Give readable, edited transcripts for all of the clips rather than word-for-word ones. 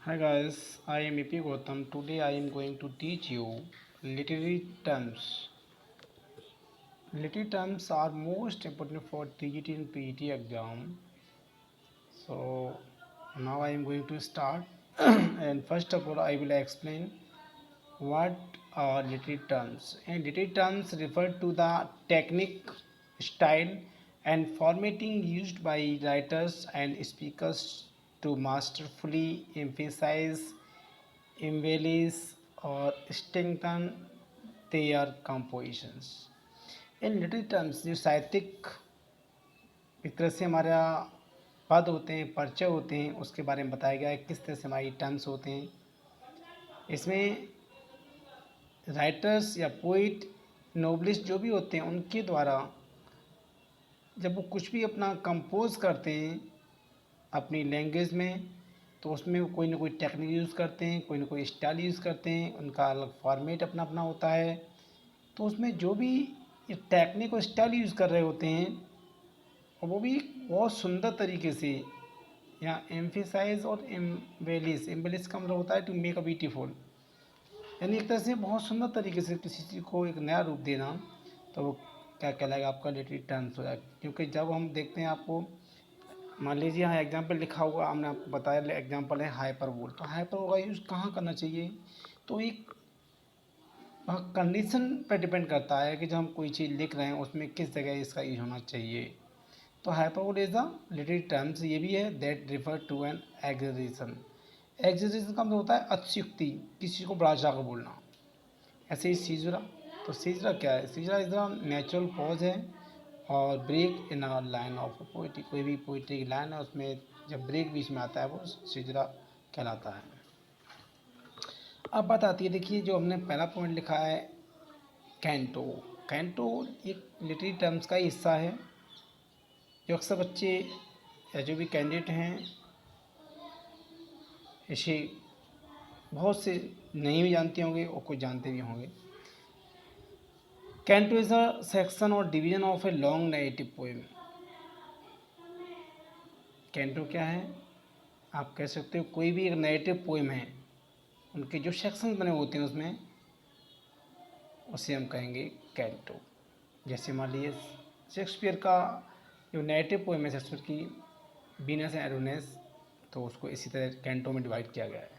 Hi guys, I am EP Gautam. Today I am going to teach you literary terms. Literary terms are most important for TGT and PET exam. So now I am going to start. And first of all, I will explain what are literary terms. And literary terms refer to the technique, style, and formatting used by writers and speakers to masterfully emphasize, embellish or strengthen their compositions. In literary terms जो साहित्यिक एक तरह से हमारा पद होते हैं, परिचय होते हैं, उसके बारे में बताया गया है किस तरह से हमारी टर्म्स होते हैं। इसमें राइटर्स या पोइट, नोवेलिस्ट जो भी होते हैं उनके द्वारा जब वो कुछ भी अपना कंपोज करते हैं अपनी लैंग्वेज में, तो उसमें वो कोई ना कोई टेक्निक यूज़ करते हैं, कोई ना कोई स्टाइल यूज़ करते हैं, उनका अलग फॉर्मेट अपना अपना होता है। तो उसमें जो भी ये टेक्निक और स्टाइल यूज़ कर रहे होते हैं और वो भी बहुत सुंदर तरीके से, या एम्फेसाइज और एम्बेलिश का मतलब होता है टू मेक अ ब्यूटीफुल, यानी एक तरह से बहुत सुंदर तरीके से किसी चीज़ को एक नया रूप देना। तो वो क्या कहलाएगा, आपका लिटरेरी टर्म्स हो जाएगा। क्योंकि जब हम देखते हैं, आपको मान लीजिए यहाँ एग्जाम्पल लिखा हुआ, हमने आपको बताया एग्जाम्पल है हाइपरबोल, तो हाइपरबोल का यूज़ कहाँ करना चाहिए, तो एक कंडीशन पर डिपेंड करता है कि जब हम कोई चीज़ लिख रहे हैं उसमें किस जगह इसका यूज होना चाहिए। तो hyperbole is the literary terms, ये भी है that refer to N exaggeration. Exaggeration का मतलब होता है अतिशयोक्ति, किसी को बढ़ा चढ़ा कर बोलना। ऐसे ही सीजरा, तो सीजरा क्या है, caesura is the natural pause है और break in a line of poetry, कोई भी पोइट्री की लाइन है उसमें जब ब्रेक बीच में आता है वो सीजरा कहलाता है। अब बात आती है, देखिए जो हमने पहला पॉइंट लिखा है कैंटो। कैंटो एक लिटरेरी टर्म्स का हिस्सा है जो अक्सर बच्चे या जो भी कैंडिडेट हैं इसे बहुत से नहीं भी जानते होंगे और कुछ जानते भी होंगे। कैंटो इज अ सेक्शन और division of a long narrative poem. Canto क्या है, आप कह सकते हो कोई भी एक नैरेटिव पोएम है, उनके जो सेक्शन बने होते हैं उसमें, उसे हम कहेंगे कैंटो। जैसे मान लीजिए शेक्सपियर का जो नैरेटिव पोएम है शेक्सपियर की वीनस एंड एडोनिस, तो उसको इसी तरह कैंटो में डिवाइड किया गया है।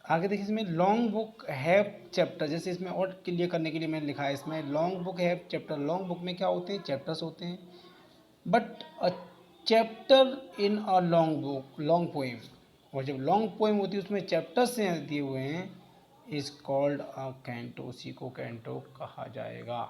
आगे देखिए इसमें लॉन्ग बुक हैव चैप्टर, जैसे इसमें और क्लियर करने के लिए मैंने लिखा है इसमें long book have chapter. Long book में क्या होते हैं, चैप्टर्स होते हैं, but a chapter in a long book, long poem, और जब लॉन्ग पोएम होती है उसमें चैप्टर्स से दिए हुए हैं, इज कॉल्ड अ कैंटो, उसी को कैंटो कहा जाएगा।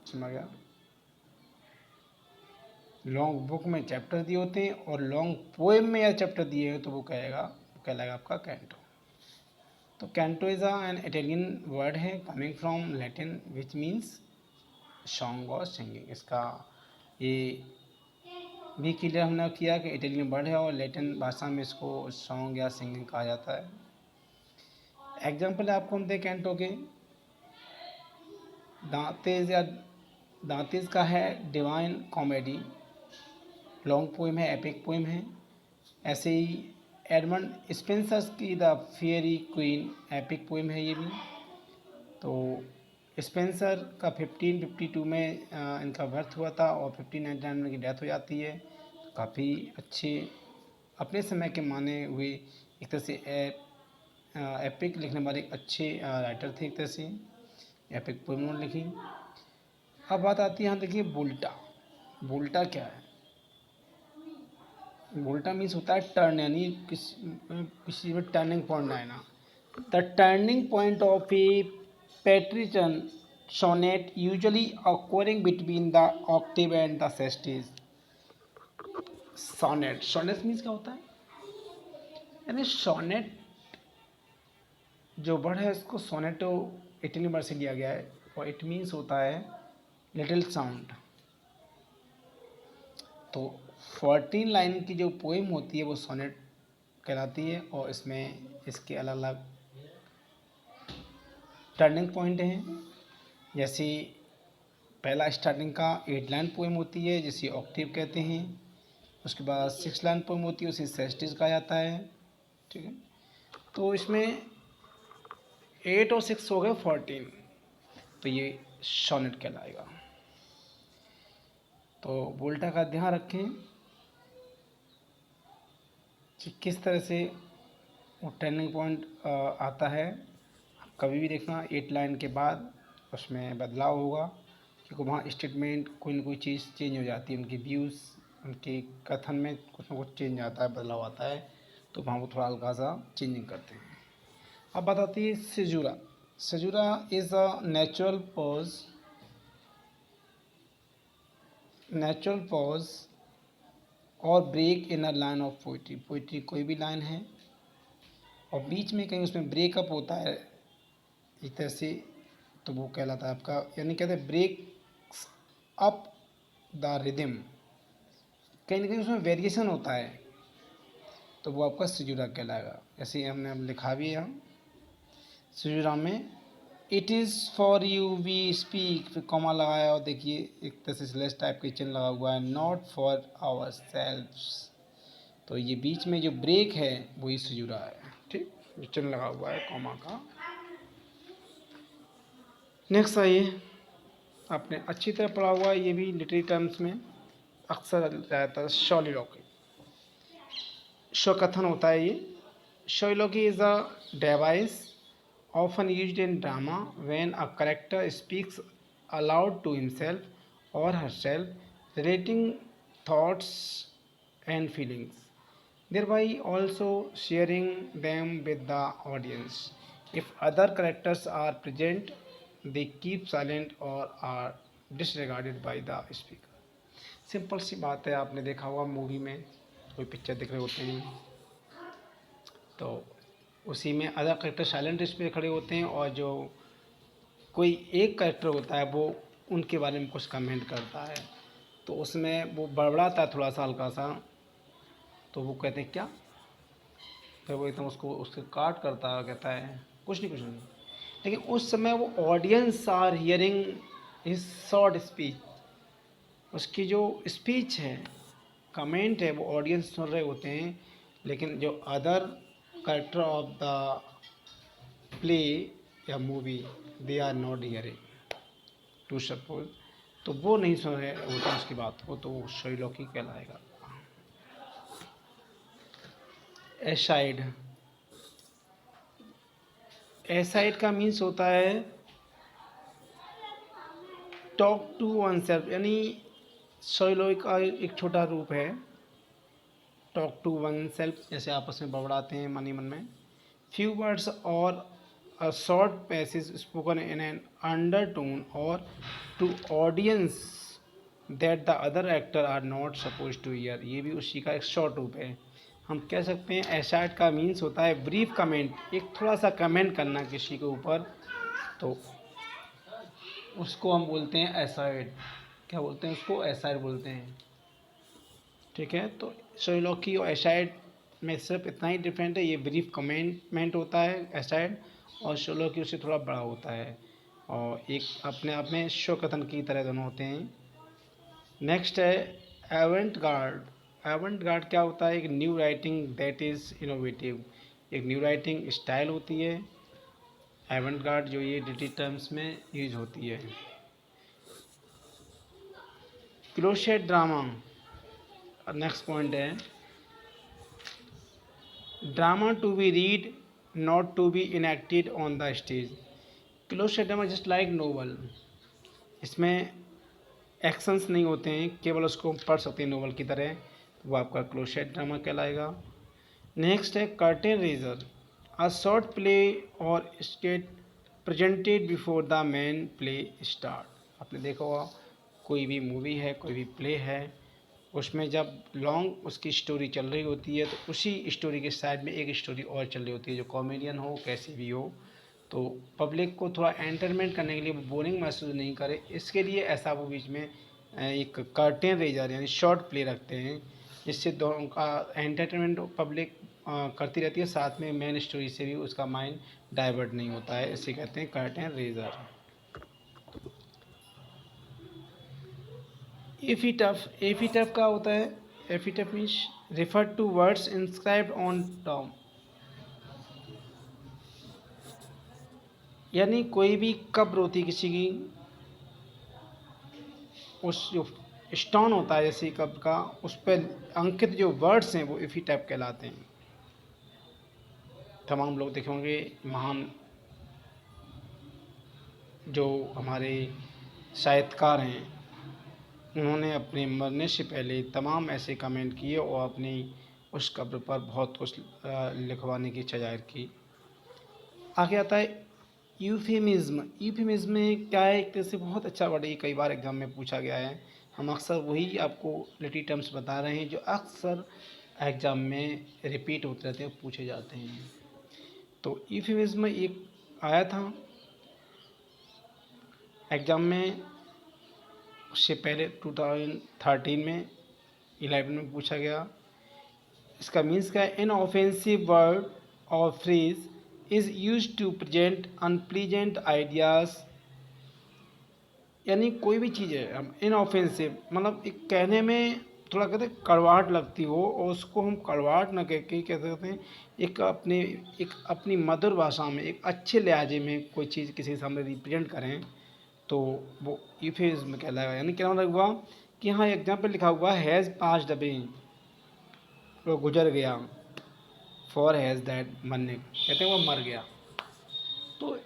समझ गया, लॉन्ग बुक में चैप्टर दिए होते हैं और लॉन्ग पोएम में या चैप्टर दिए हैं तो वो कहलाएगा आपका कैंटो। तो canto is an Italian word है coming from Latin which means song और सिंगिंग। इसका ये भी क्लियर हमने किया कि इटालियन वर्ड है और लैटिन भाषा में इसको सॉन्ग या सिंगिंग कहा जाता है। एग्जाम्पल आपको हम दें कैंटो के, दांतेज का है डिवाइन कॉमेडी, लॉन्ग पोएम है, एपिक पोएम है। ऐसे ही एडमंड स्पेंसर्स की the fairy queen, epic poem है ये भी। तो स्पेंसर का 1552 में इनका बर्थ हुआ था और 1599 में इनकी डेथ हो जाती है। तो काफ़ी अच्छे अपने समय के माने हुए एक तरह से एपिक लिखने वाले एक अच्छे राइटर थे, एक तरह से एपिक पोएम उन्होंने लिखी। अब बात आती है यहाँ देखिए बोल्टा। बोल्टा क्या है, बोल्टा मीन्स होता है टर्न, यानी किसी में टर्निंग पॉइंट आना। The turning point of a Petrarchan sonnet usually occurring between the octave and the sestes। Sonnet, sonnet means क्या होता है, यानी सोनेट जो वर्ड है इसको सोनेटो इटली वर्ड से लिया गया है और इट मीन्स होता है लिटिल साउंड। तो 14 लाइन की जो पोएम होती है वो सोनेट कहलाती है और इसमें इसके अलग अलग टर्निंग पॉइंट हैं। जैसे पहला स्टार्टिंग का 8 लाइन पोएम होती है जिसे ऑक्टेव कहते हैं, उसके बाद 6 लाइन पोएम होती है, उसे सेस्टिस कहा जाता है। ठीक है, तो इसमें 8 और 6 हो गए 14, तो ये सोनेट कहलाएगा। तो वोल्टा का ध्यान रखें कि किस तरह से वो टर्निंग पॉइंट आता है। कभी भी देखना 8 लाइन के बाद उसमें बदलाव होगा, क्योंकि वहाँ स्टेटमेंट कोई ना कोई चीज़ चेंज हो जाती है, उनके व्यूज़, उनके कथन में कुछ ना कुछ चेंज आता है, बदलाव आता है, तो वहाँ वो थोड़ा हल्का सा चेंजिंग करते हैं। अब बताती है caesura. Caesura is a natural pause और break in a line of poetry. Poetry कोई भी लाइन है और बीच में कहीं उसमें ब्रेकअप होता है इस तरह से, तो वो कहलाता है आपका, यानी कहते हैं ब्रेक्स अप द रिदम, कहीं ना कहीं उसमें वेरिएशन होता है, तो वो आपका सिजुरा कहलाएगा। जैसे हमने अब लिखा भी है सिजुरा में, it is for you we speak, फिर कॉमा लगाया और देखिए एक तरह से स्लैश टाइप का चिन्ह लगा हुआ है, नॉट फॉर आवर सेल्व्स, तो ये बीच में जो ब्रेक है वही सिजुरा है। ठीक, जो चिन्ह लगा हुआ है कॉमा का। नेक्स्ट आइए, आपने अच्छी तरह पढ़ा हुआ है, ये भी लिटरेरी टर्म्स में अक्सर रहता है, शॉलिलॉकी। स्वकथन होता है ये। Soliloquy is a device often used in drama when a character speaks aloud to himself or herself, relating thoughts and feelings, thereby also sharing them with the audience. If other characters are present, they keep silent or are disregarded by the speaker. Simple सी बात है, आपने देखा होगा movie में कोई picture देख रहे होते हैं तो उसी में अदर करेक्टर साइलेंट इस पे खड़े होते हैं और जो कोई एक करेक्टर होता है वो उनके बारे में कुछ कमेंट करता है, तो उसमें वो बड़बड़ाता है थोड़ा सा हल्का सा, तो वो कहते हैं क्या, फिर वो एकदम उसको उसके काट करता है, कहता है कुछ नहीं कुछ नहीं, लेकिन उस समय वो audience are hearing his short speech, उसकी जो स्पीच है, कमेंट है, वो ऑडियंस सुन रहे होते हैं, लेकिन जो other character of the play या movie they are not hearing to suppose, तो वो नहीं सुन रहे होते उसकी बात को, तो वो शॉलिलॉकी कहलाएगा। एसाइड, एसाइड का मीन्स होता है टॉक टू वन सेल्फ, यानी शॉलिलॉकी का एक छोटा रूप है टॉक टू वन सेल्फ, जैसे आपस में बड़बड़ाते हैं मन ही मन में। फ्यू वर्ड्स और a short passage spoken in an undertone or to audience that the other actor are not supposed to hear, ये भी उसी का एक शॉर्ट रूप है। हम कह सकते हैं एसाइड का मीन्स होता है ब्रीफ कमेंट, एक थोड़ा सा कमेंट करना किसी के ऊपर, तो उसको हम बोलते हैं एसाइड। क्या बोलते हैं उसको? एसाइड बोलते हैं। ठीक है, तो शॉलिलॉकी और एसाइड में सिर्फ इतना ही डिफरेंट है, ये ब्रीफ कमेंटमेंट होता है एसाइड, और शॉलिलॉकी उससे थोड़ा बड़ा होता है और एक अपने आप में शोकथन की तरह दोनों होते हैं। नेक्स्ट है एवेंट गार्ड। एवेंट गार्ड क्या होता है? एक new writing that is innovative, एक न्यू राइटिंग स्टाइल होती है एवेंट गार्ड, जो ये लिटरेरी टर्म्स में यूज होती है। क्लोशेट ड्रामा, नेक्स्ट पॉइंट है drama to be read not to be enacted on the stage. Closet drama just like novel, इसमें एक्शंस नहीं होते हैं, केवल उसको पढ़ सकते हैं नोवेल की तरह, तो वो आपका क्लोशेट ड्रामा कहलाएगा। नेक्स्ट है curtain raiser, a short play और state presented before the main play start. आपने देखा होगा कोई भी मूवी है, कोई भी प्ले है, उसमें जब लॉन्ग उसकी स्टोरी चल रही होती है तो उसी स्टोरी के साइड में एक स्टोरी और चल रही होती है, जो कॉमेडियन हो कैसी भी हो, तो पब्लिक को थोड़ा एंटरटेनमेंट करने के लिए वो बोरिंग महसूस नहीं करे, इसके लिए ऐसा वो बीच में एक कर्टेन रेजर यानी शॉर्ट प्ले रखते हैं, जिससे दोनों का एंटरटेनमेंट पब्लिक करती रहती है, साथ में मेन स्टोरी से भी उसका माइंड डाइवर्ट नहीं होता है, इसे कहते हैं कर्टेन रेजर। एफी टफ, एफी टफ का होता है एपिटैफ means refer to words inscribed on tomb, यानी कोई भी कब्र होती किसी की, उस जो स्टोन होता है जैसे कब्र का, उस पर अंकित जो वर्ड्स हैं वो एपिटैफ कहलाते हैं। तमाम लोग देखे होंगे महान जो हमारे साहित्यकार हैं, उन्होंने अपने मरने से पहले तमाम ऐसे कमेंट किए और अपनी उस कब्र पर बहुत कुछ लिखवाने की इच्छा जाहिर की। आगे आता है यूफेमिज्म। यूफेमिज्म में क्या है, एक तरह से बहुत अच्छा वर्ड है, कई बार एग्जाम में पूछा गया है। हम अक्सर वही आपको लिटरी टर्म्स बता रहे हैं जो अक्सर एग्ज़ाम में रिपीट होते रहते हैं, पूछे जाते हैं। तो यूफेमिज्म एक आया था एग्ज़ाम में, उससे पहले 2013 में 11 में पूछा गया। इसका मीन्स क्या है, एन ऑफेंसिव वर्ड और phrase is use to present unpleasant ideas, यानी कोई भी चीज़ है हम इनऑफेंसिव मतलब एक कहने में थोड़ा कहते हैं कड़वाहट लगती हो, और उसको हम कड़वाहट ना कह के कह सकते हैं एक अपनी मधुर भाषा में एक अच्छे लहजे में कोई चीज़ किसी के सामने रिप्रेजेंट करें, तो वो यूफेमिज्म कहलाएगा। यानी क्या मतलब हुआ कि हाँ एग्जाम्पल लिखा हुआ हैज़ पास्ड अवे, वो गुजर गया, फॉर हैज़ दैट मरने कहते हैं वो मर गया। तो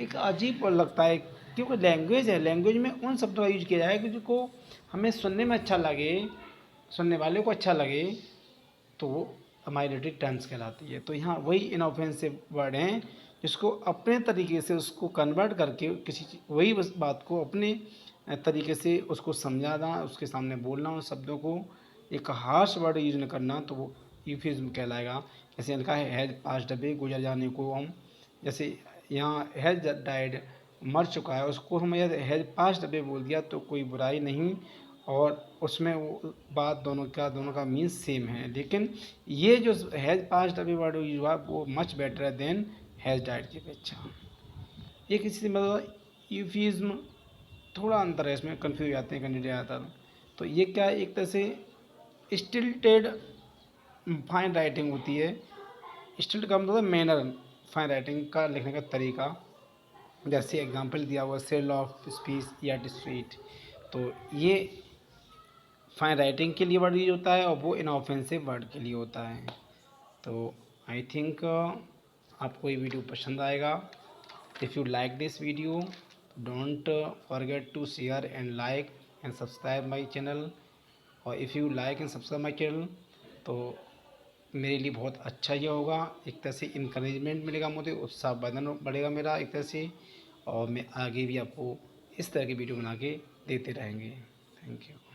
एक अजीब लगता है, क्योंकि लैंग्वेज है, लैंग्वेज में उन शब्दों का यूज किया जाए कि जिसको हमें सुनने में अच्छा लगे, सुनने वाले को अच्छा लगे, तो वो हमारी लिटरी टर्म्स कहलाती है। तो यहाँ वही इनऑफेंसिव वर्ड हैं जिसको अपने तरीके से उसको कन्वर्ट करके वही बात को अपने तरीके से उसको समझाना, उसके सामने बोलना, उन शब्दों को एक हार्श वर्ड यूज न करना, तो वो यूफिज्म कहलाएगा। जैसे लिखा है हैज़ पास्ड अवे, गुजर जाने को हम, जैसे यहाँ हैज़ डाइड मर चुका है, उसको हम यदि हैज़ पास्ड अवे बोल दिया तो कोई बुराई नहीं, और उसमें वो बात दोनों का मीन्स सेम है। लेकिन ये जो has passed away word use हुआ वो मच बेटर है देन हैज़ डाइड की अपेक्षा। ये किसी से मतलब यूफिज्म थोड़ा अंतर है, इसमें कन्फ्यूज जाते हैं कैंडिडेट ज़्यादातर। तो ये क्या है, एक तरह से स्टिल्टेड फाइन राइटिंग होती है। स्टिल्ट का मतलब मैनर, फाइन राइटिंग का लिखने का तरीका। जैसे एग्जांपल दिया हुआ सेल ऑफ स्पीच या डिस्ट्रीट, तो ये फाइन राइटिंग के लिए वर्ड यूज होता है और वो इनऑफेंसिव वर्ड के लिए होता है। तो आई थिंक आपको ये वीडियो पसंद आएगा। If you like this video don't forget to share and like and subscribe my channel, और if you like and subscribe my channel तो मेरे लिए बहुत अच्छा ही होगा। एक तरह से इंकरेजमेंट मिलेगा मुझे, उत्साह बढ़ेगा मेरा एक तरह से, और मैं आगे भी आपको इस तरह की वीडियो बना के देते रहेंगे। Thank you.